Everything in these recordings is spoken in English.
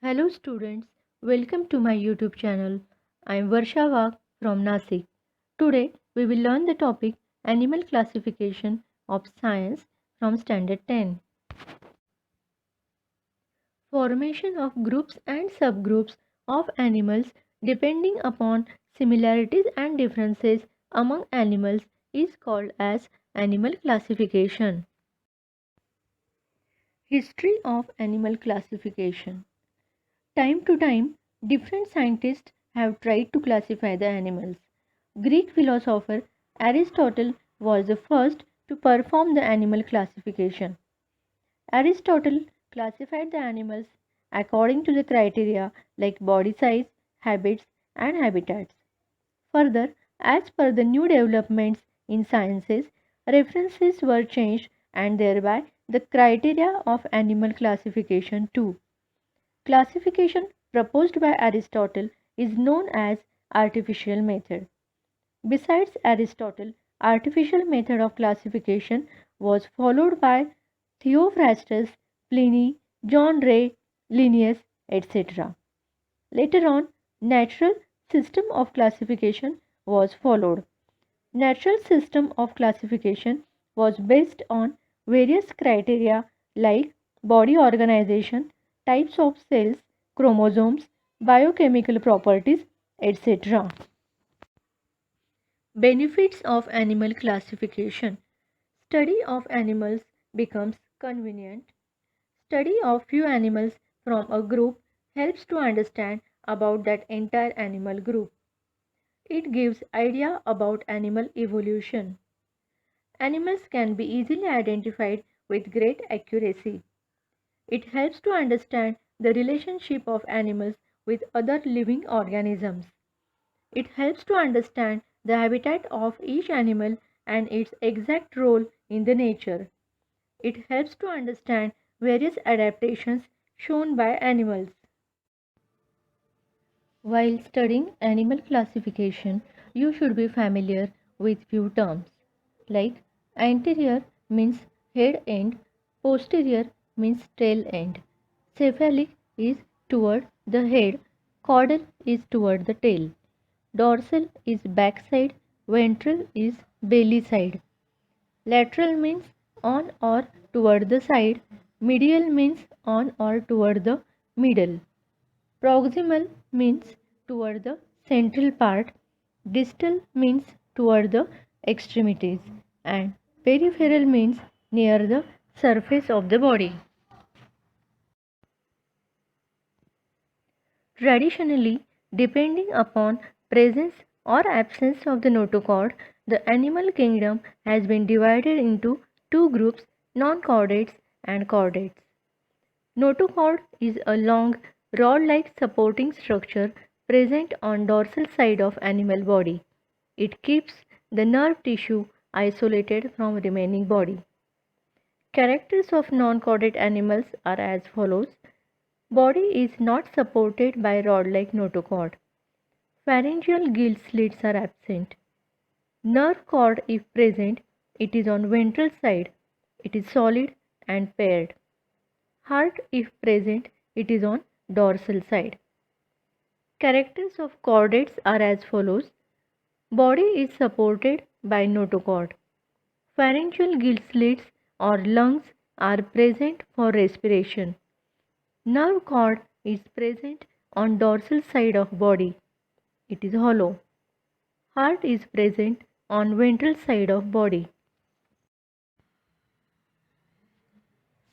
Hello students, welcome to my YouTube channel. I am Varsha Wagh from Nasik. Today we will learn the topic Animal Classification of Science from Standard 10. Formation of groups and subgroups of animals depending upon similarities and differences among animals is called as animal classification. History of animal classification. Time to time, different scientists have tried to classify the animals. Greek philosopher Aristotle was the first to perform the animal classification. Aristotle classified the animals according to the criteria like body size, habits, and habitats. Further, as per the new developments in sciences, references were changed and thereby the criteria of animal classification too. Classification proposed by Aristotle is known as artificial method. Besides Aristotle, artificial method of classification was followed by Theophrastus, Pliny, John Ray, Linnaeus, etc. Later on, natural system of classification was followed. Natural system of classification was based on various criteria like body organization, types of cells, chromosomes, biochemical properties, etc. Benefits of animal classification. Study of animals becomes convenient. Study of few animals from a group helps to understand about that entire animal group. It gives idea about animal evolution. Animals can be easily identified with great accuracy. It helps to understand the relationship of animals with other living organisms. It helps to understand the habitat of each animal and its exact role in the nature. It helps to understand various adaptations shown by animals. While studying animal classification, you should be familiar with few terms like anterior means head end, posterior means tail end, cephalic is toward the head, caudal is toward the tail, dorsal is backside, ventral is belly side, lateral means on or toward the side, medial means on or toward the middle. Proximal means toward the central part, distal means toward the extremities, and peripheral means near the surface of the body. Traditionally, depending upon presence or absence of the notochord, the animal kingdom has been divided into two groups, non-chordates and chordates. Notochord is a long, rod-like supporting structure present on dorsal side of animal body. It keeps the nerve tissue isolated from remaining body. Characters of non-chordate animals are as follows. Body is not supported by rod-like notochord. Pharyngeal gill slits are absent. Nerve cord if present, it is on ventral side. It is solid and paired. Heart if present, it is on dorsal side. Characters of chordates are as follows. Body is supported by notochord. Pharyngeal gill slits or lungs are present for respiration. Nerve cord is present on dorsal side of body. It is hollow. Heart is present on ventral side of body.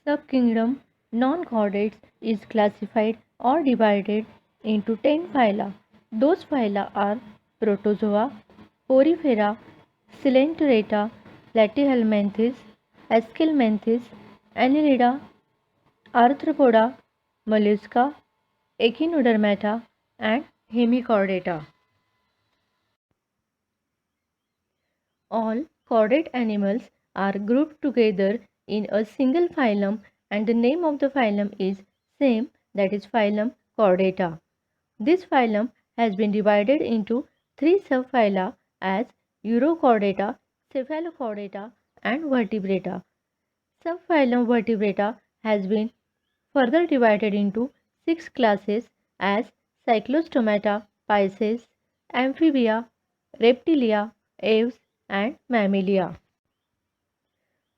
Subkingdom non-chordates is classified or divided into 10 phyla. Those phyla are Protozoa, Porifera, Coelenterata, Platyhelminthes, Aschelminthes, Annelida, Arthropoda, Mollusca, Echinodermata, and Hemichordata. All chordate animals are grouped together in a single phylum and the name of the phylum is same, that is phylum Chordata. This phylum has been divided into three subphyla as Urochordata, Cephalochordata and Vertebrata. Subphylum Vertebrata has been further divided into 6 classes as Cyclostomata, Pisces, Amphibia, Reptilia, Aves, and Mammalia.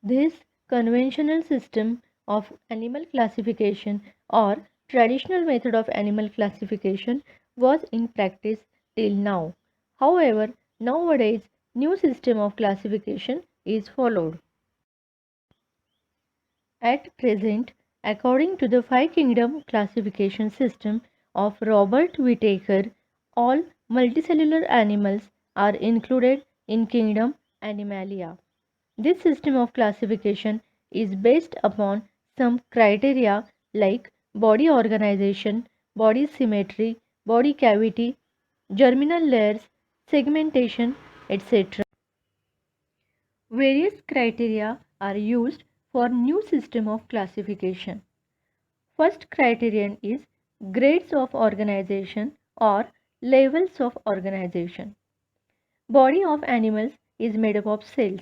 This conventional system of animal classification or traditional method of animal classification was in practice till now. However, nowadays new system of classification is followed. At present, according to the five kingdom classification system of Robert Whittaker, all multicellular animals are included in kingdom Animalia. This system of classification is based upon some criteria like body organization, body symmetry, body cavity, germinal layers, segmentation, etc. Various criteria are used for new system of classification. First criterion is grades of organization or levels of organization. Body of animals is made up of cells.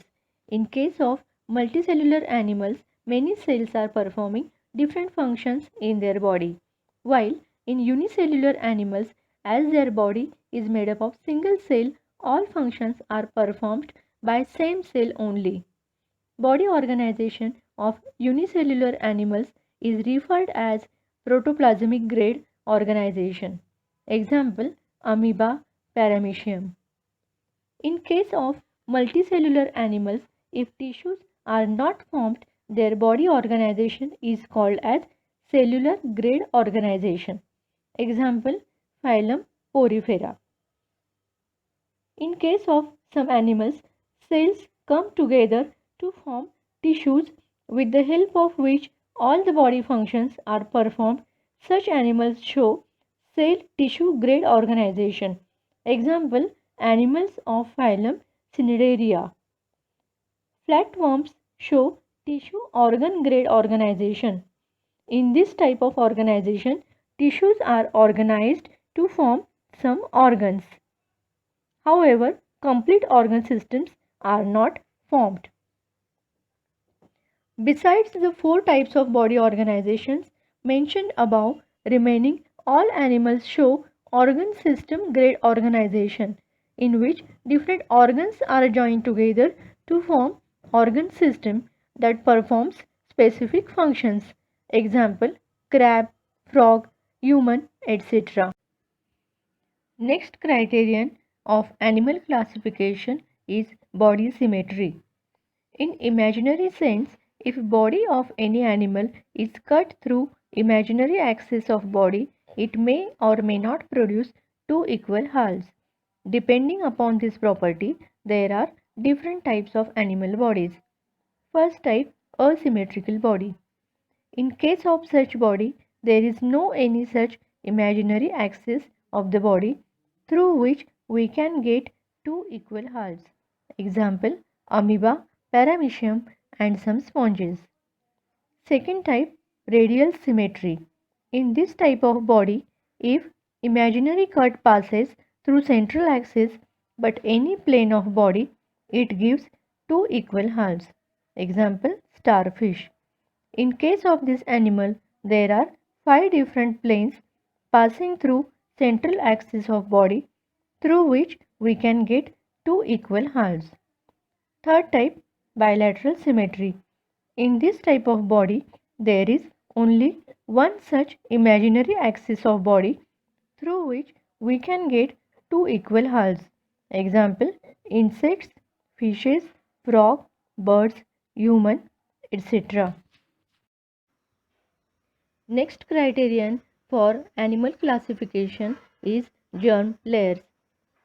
In case of multicellular animals, many cells are performing different functions in their body, while in unicellular animals, as their body is made up of single cell, all functions are performed by same cell only. Body organization of unicellular animals is referred as protoplasmic grade organization. Example, amoeba, paramecium. In case of multicellular animals, if tissues are not formed, their body organization is called as cellular grade organization. Example, phylum Porifera. In case of some animals, cells come together to form tissues with the help of which all the body functions are performed. Such animals show cell tissue grade organization. Example, animals of phylum Cnidaria. Flatworms show tissue organ grade organization. In this type of organization, tissues are organized to form some organs. However, complete organ systems are not formed. Besides the four types of body organizations mentioned above, remaining all animals show organ system grade organization, in which different organs are joined together to form organ system that performs specific functions. Example, crab, frog, human, etc. Next criterion of animal classification is body symmetry. In imaginary sense, if body of any animal is cut through imaginary axis of body, it may or may not produce two equal halves. Depending upon this property, there are different types of animal bodies. First type, asymmetrical body. In case of such body, there is no any such imaginary axis of the body through which we can get two equal halves. Example, amoeba, paramecium and some sponges. Second type, radial symmetry. In this type of body, if imaginary cut passes through central axis but any plane of body, it gives two equal halves. Example, starfish. In case of this animal, there are five different planes passing through central axis of body through which we can get two equal halves. Third type, bilateral symmetry. In this type of body, there is only one such imaginary axis of body through which we can get two equal halves. Example, insects, fishes, frog, birds, human, etc. Next criterion for animal classification is germ layers.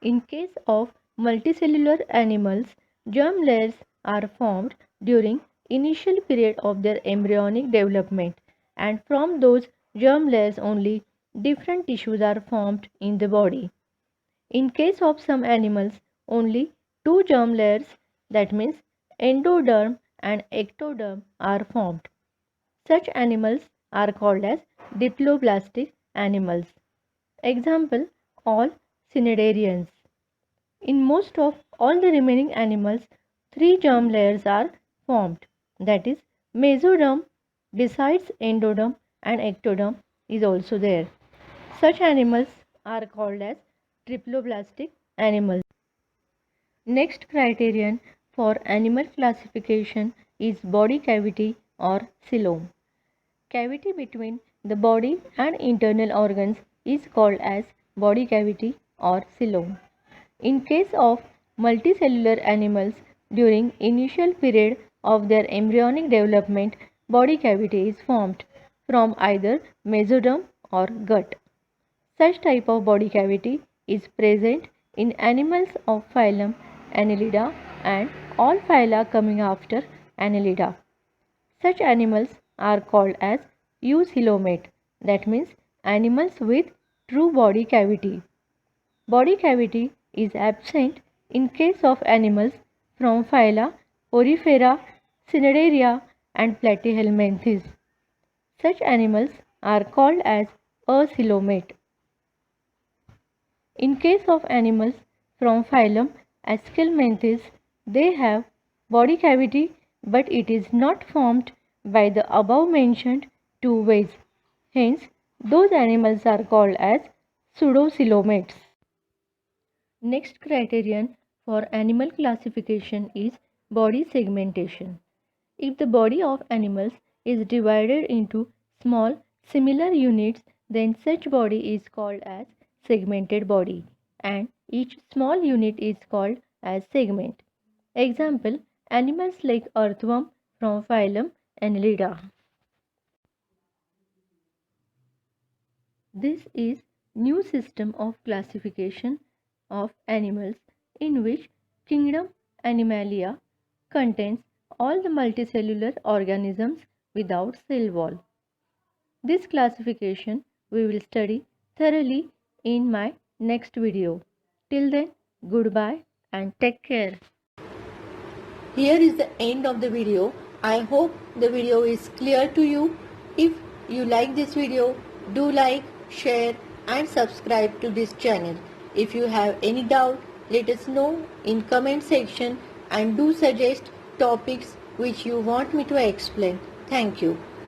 In case of multicellular animals, germ layers are formed during initial period of their embryonic development, and from those germ layers only different tissues are formed in the body. In case of some animals, only two germ layers, that means endoderm and ectoderm, are formed. Such animals are called as diploblastic animals. Example, all cnidarians. In most of all the remaining animals, three germ layers are formed, that is, mesoderm besides endoderm and ectoderm is also there. Such animals are called as triploblastic animals. Next criterion for animal classification is body cavity or coelom. Cavity between the body and internal organs is called as body cavity or coelom. In case of multicellular animals, during initial period of their embryonic development, body cavity is formed from either mesoderm or gut. Such type of body cavity is present in animals of phylum Annelida and all phyla coming after Annelida. Such animals are called as eucoelomate, that means animals with true body cavity. Body cavity is absent in case of animals from phyla Porifera, Cnidaria and Platyhelminthes. Such animals are called as acoelomate. In case of animals from phylum Aschelminthes, they have body cavity but it is not formed by the above mentioned two ways. Hence, those animals are called as pseudocoelomates. Next criterion for animal classification is body segmentation. If the body of animals is divided into small similar units, then such body is called as segmented body and each small unit is called as segment. Example, animals like earthworm from phylum Annelida. This is new system of classification of animals in which kingdom Animalia contains all the multicellular organisms without cell wall. This classification we will study thoroughly in my next video. Till then, goodbye and take care. Here is the end of the video. I hope the video is clear to you. If you like this video, do like, share and subscribe to this channel. If you have any doubt, let us know in comment section and do suggest topics which you want me to explain. Thank you.